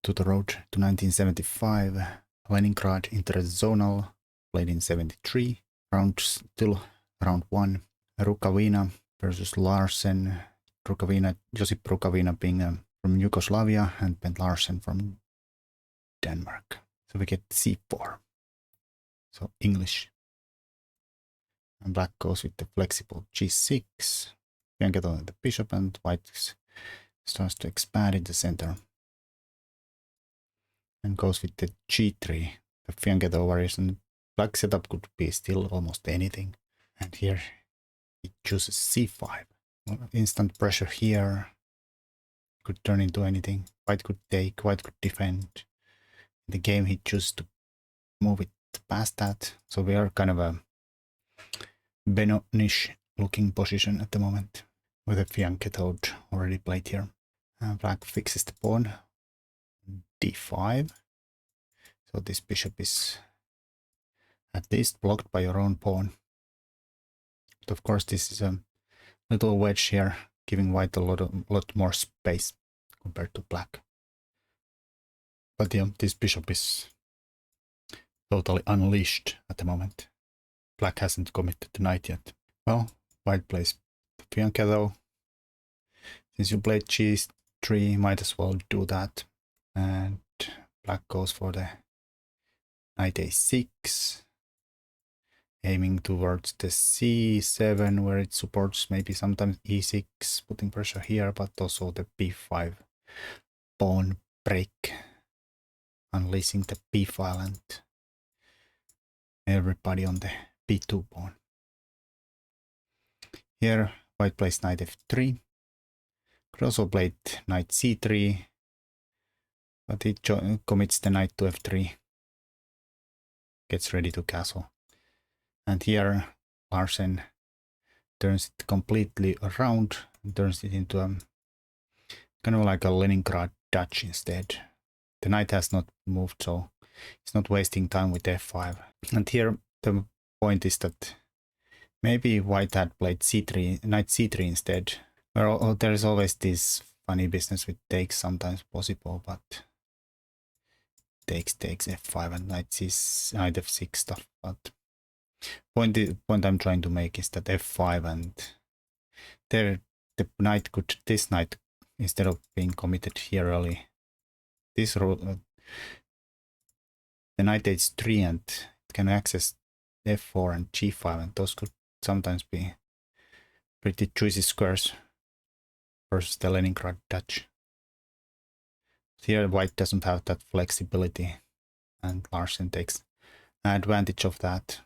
to the road to 1975. Leningrad Interzonal, played in 73. Still round 1. Rukavina versus Larsen. Josip Rukavina being from Yugoslavia and Ben Larsen from Denmark. So we get c4. So English. And black goes with the flexible g6. Fianchetto on the bishop, and white starts to expand in the center. And goes with the g3. The fianchetto variation. Black setup could be still almost anything. And here he chooses c5. Instant pressure here. Could turn into anything. White could take, white could defend. In the game he chooses to move it past that. So we are kind of a Benonish looking position at the moment. With a fianchetto already played here. Black fixes the pawn. d5. So this bishop is at least blocked by your own pawn. But of course this is a little wedge here, giving white a lot more space compared to black. But yeah, this bishop is totally unleashed at the moment. Black hasn't committed the knight yet. Well, white plays fianchetto. Since you played g3, might as well do that. And black goes for the knight a6. Aiming towards the c7 where it supports maybe sometimes e6, putting pressure here, but also the b5 pawn break, unleashing the b file and everybody on the b2 pawn. Here white plays knight f3. Could also play knight c3, but he commits the knight to f3. Gets ready to castle. And here Larsen turns it completely around and turns it into a kind of like a Leningrad Dutch instead. The knight has not moved, so it's not wasting time with f5. And here the point is that maybe white had played c3, knight c3 instead. Well, there is always this funny business with takes sometimes possible, but takes f5 and knight f6 stuff. But point I'm trying to make is that f5 and there the knight could, this knight, instead of being committed here early, this the knight h3 and it can access f4 and g5, and those could sometimes be pretty juicy squares versus the Leningrad Dutch. Here white doesn't have that flexibility and Larsen takes advantage of that.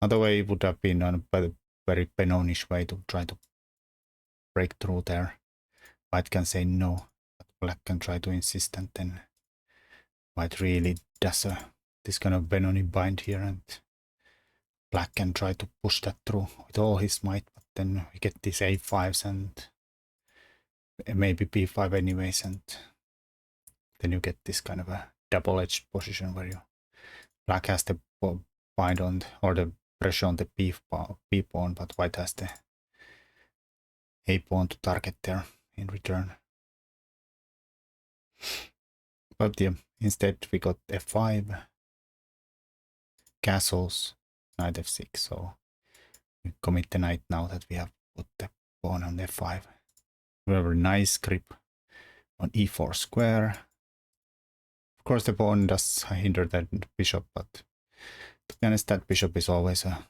Other way would have been a very Benonish way to try to break through there. White can say no, but black can try to insist, and then white really does this kind of Benoni bind here, and black can try to push that through with all his might, but then we get these a5s and maybe b5 anyways, and then you get this kind of a double-edged position where black has the bind on, or the pressure on the b pawn, but white has the a pawn to target there in return. But yeah, instead we got f5, castles, knight f6, so we commit the knight now that we have put the pawn on f5. Very nice grip on e4 square. Of course the pawn does hinder that bishop, but to be honest, that bishop is always a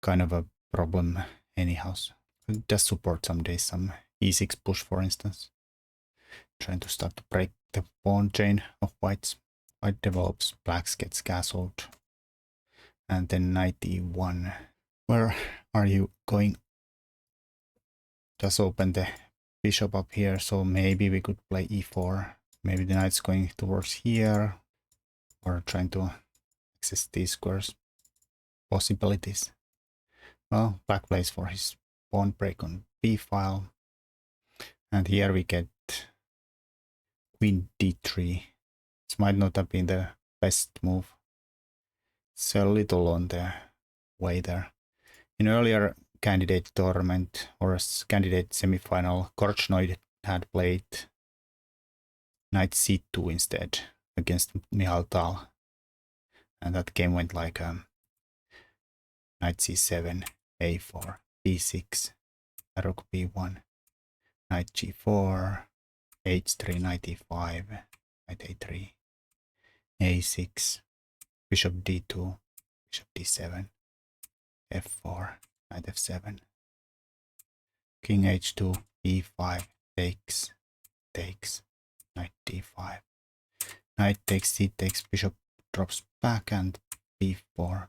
kind of a problem anyhow. It does support some days some e6 push, for instance. Trying to start to break the pawn chain of whites. White develops, blacks gets castled. And then knight e1. Where are you going? Just open the bishop up here, so maybe we could play e4. Maybe the knight's going towards here, or trying to access these squares. Possibilities. Well, black plays for his pawn break on b file. And here we get queen d3. This might not have been the best move. It's a little on the way there. In earlier candidate tournament or candidate semifinal, Korchnoi had played knight c2 instead against Michal Tal. And that game went like knight c7, a4, b6, rook b1, knight g4, h3, knight e5, knight a3, a6, bishop d2, bishop d7, f4, knight f7, king h2, e5, takes, takes, knight d5, knight takes, c takes, bishop drops back, and b4,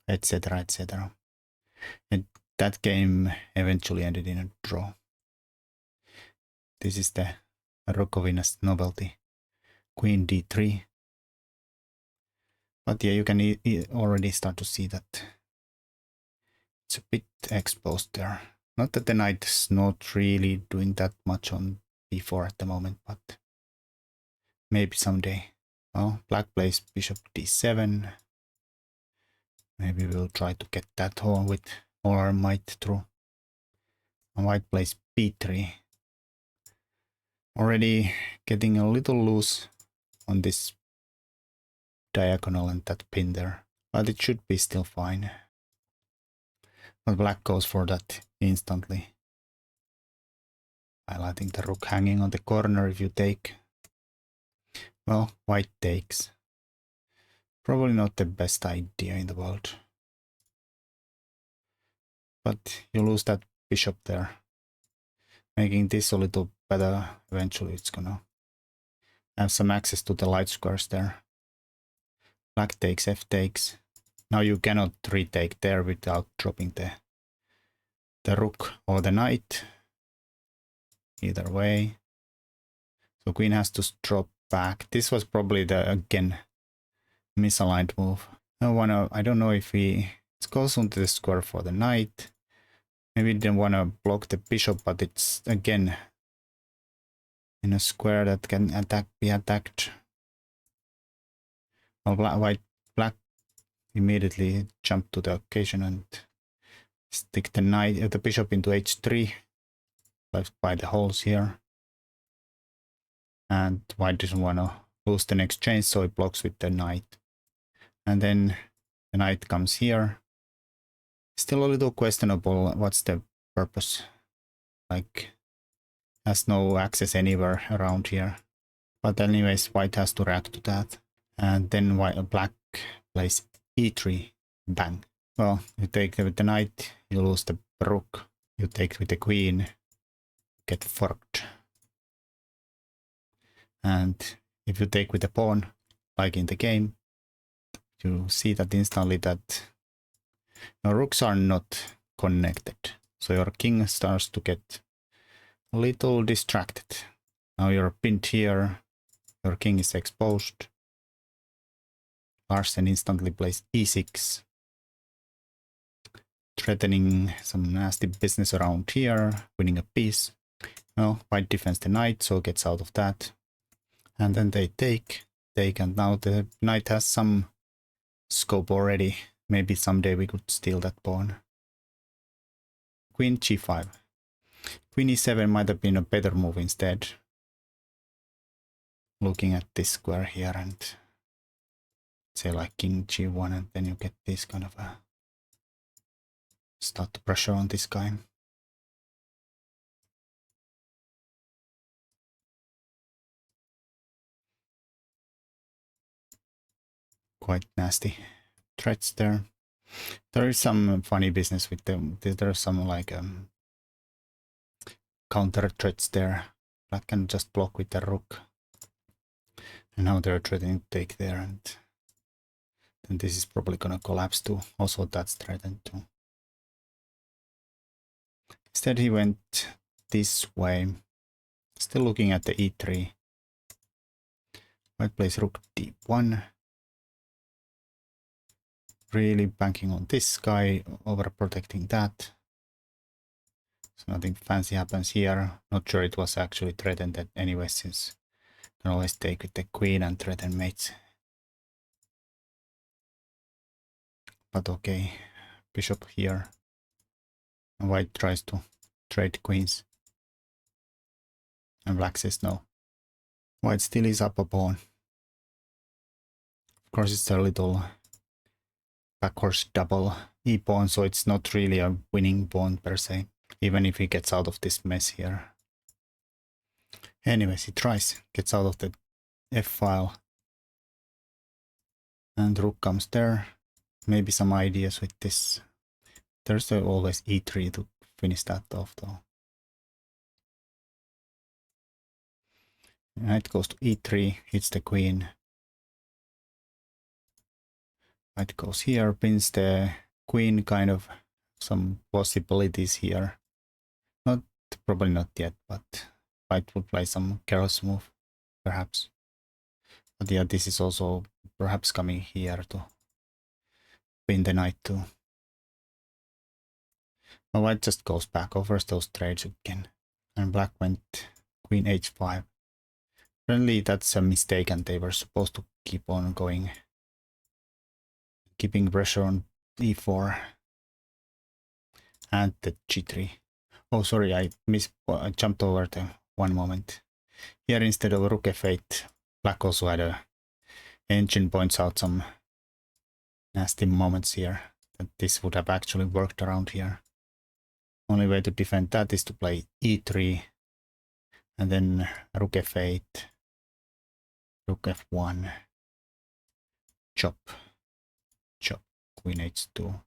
etc., etc. And that game eventually ended in a draw. This is the Rukavina's novelty, queen d3. But yeah, you can already start to see that it's a bit exposed there. Not that the knight is not really doing that much on b4 at the moment, but maybe someday. Well, black plays bishop d7. Maybe we'll try to get that home with all our might through. And white plays b3. Already getting a little loose on this diagonal and that pin there. But it should be still fine. But black goes for that instantly. Highlighting the rook hanging on the corner if you take. Well, white takes. Probably not the best idea in the world. But you lose that bishop there. Making this a little better. Eventually it's gonna have some access to the light squares there. Black takes, f takes. Now you cannot retake there without dropping the rook or the knight. Either way. So queen has to drop back. This was probably the, again, misaligned move. I don't know if it goes onto the square for the knight. Maybe didn't want to block the bishop, but it's again in a square that can be attacked. Well, black immediately jumped to the occasion and stick the bishop into h3, left by the holes here. And white doesn't want to lose the next change, so it blocks with the knight. And then the knight comes here. Still a little questionable what's the purpose. Like, has no access anywhere around here. But anyways, white has to react to that. And then black plays e3, bang. Well, you take with the knight, you lose the rook. You take with the queen, get forked. And if you take with the pawn, like in the game, you see that instantly that your rooks are not connected. So your king starts to get a little distracted. Now you're pinned here, your king is exposed. Larsen instantly plays e6, threatening some nasty business around here, winning a piece. Well, white defends the knight, so gets out of that. And then they take, and now the knight has some scope already. Maybe someday we could steal that pawn. Queen g5. Queen e7 might have been a better move instead. Looking at this square here and say like king g1, and then you get this kind of a start to pressure on this guy. Quite nasty threats there. There is some funny business with them. There's some like counter threats there. Black can just block with the rook. And now they're threatening to take there, and then this is probably gonna collapse too. Also that's threatened too. Instead he went this way. Still looking at the e3. White plays rook d1. Really banking on this guy, overprotecting that. So nothing fancy happens here. Not sure it was actually threatened that anyway, since you can always take with the queen and threaten mates. But okay, bishop here. And white tries to trade queens. And black says no. White still is up a pawn. Of course, it's a little backwards double e pawn, so it's not really a winning pawn per se, even if he gets out of this mess here. Anyways, he tries, gets out of the f file, and rook comes there. Maybe some ideas with this. There's always e3 to finish that off though. Knight goes to e3, hits the queen. Knight goes here, pins the queen, kind of some possibilities here. Not probably not yet, but White would play some careless move, perhaps. But yeah, this is also perhaps coming here to pin the knight too. But White just goes back, offers those trades again. And Black went queen h5. Apparently that's a mistake and they were supposed to keep on going. Keeping pressure on e4. And the g3. Oh, sorry, I jumped over the one moment. Here instead of rook f8, Black also had a engine points out some nasty moments here. That this would have actually worked around here. Only way to defend that is to play e3 and then rook f8, rook f1, chop, chop, queen h2.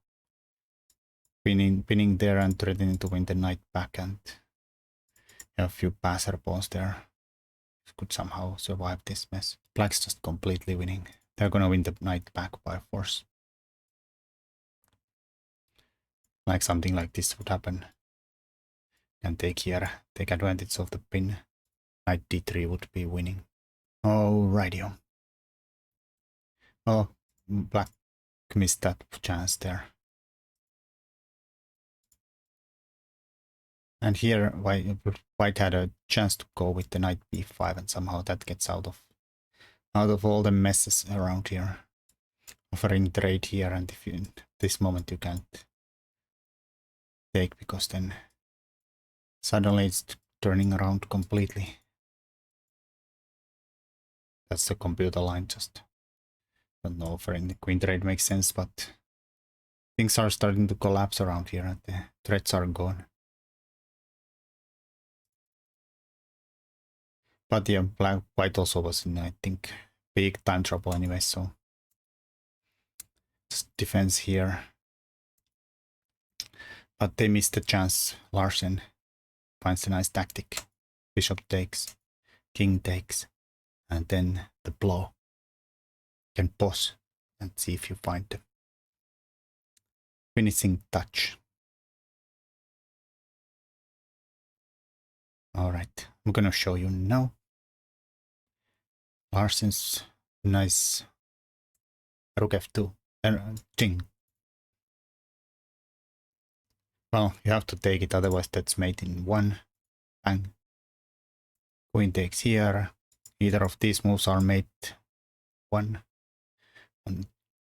Pinning there and threatening to win the knight back, and a few passer pawns there. Could somehow survive this mess. Black's just completely winning. They're gonna win the knight back by force. Like something like this would happen. And take advantage of the pin. Knight d3 would be winning. Alrighty. Oh, Black missed that chance there. And here White had a chance to go with the knight b5, and somehow that gets out of all the messes around here. Offering trade here, and if you this moment you can't take, because then suddenly it's turning around completely. That's the computer line, just don't know. Offering the queen trade makes sense, but things are starting to collapse around here and the threats are gone. But yeah, White also was in, I think, big time trouble anyway, so just defense here. But they missed the chance. Larsen finds a nice tactic. Bishop takes, king takes, and then the blow. You can pause and see if you find the finishing touch. Alright, I'm gonna show you now. Larsen's nice rook f2. Ding. Well, you have to take it, otherwise that's mate in one. Bang. Queen takes here. Either of these moves are mate one on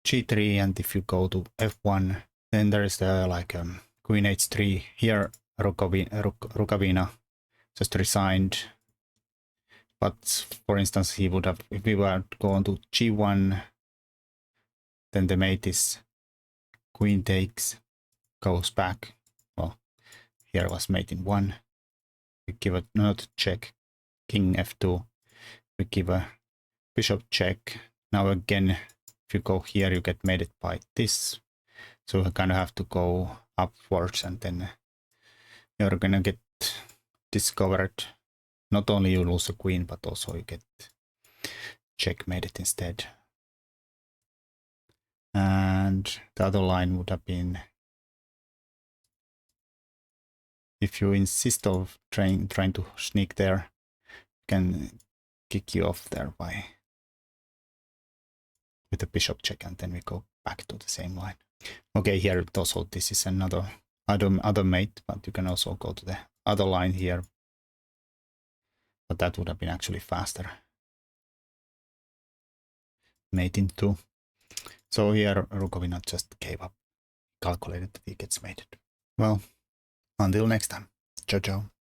g3, and if you go to f1, then there is the queen h3 here. Rukavina just resigned. But for instance, he would have, if we were going to g1, then the mate is queen takes, goes back. Well, here was mate in one. We give a another check, king f2. We give a bishop check. Now again, if you go here, you get mated by this. So you kind of have to go upwards, and then you're gonna get discovered. Not only you lose a queen, but also you get checkmated instead. And the other line would have been, if you insist of trying to sneak there, can kick you off there by with a bishop check, and then we go back to the same line. Okay, here also this is another other mate, but you can also go to the other line here. But that would have been actually faster. Mate in two. So here Rukavina just gave up. Calculated that he gets mated. Well, until next time. Ciao ciao.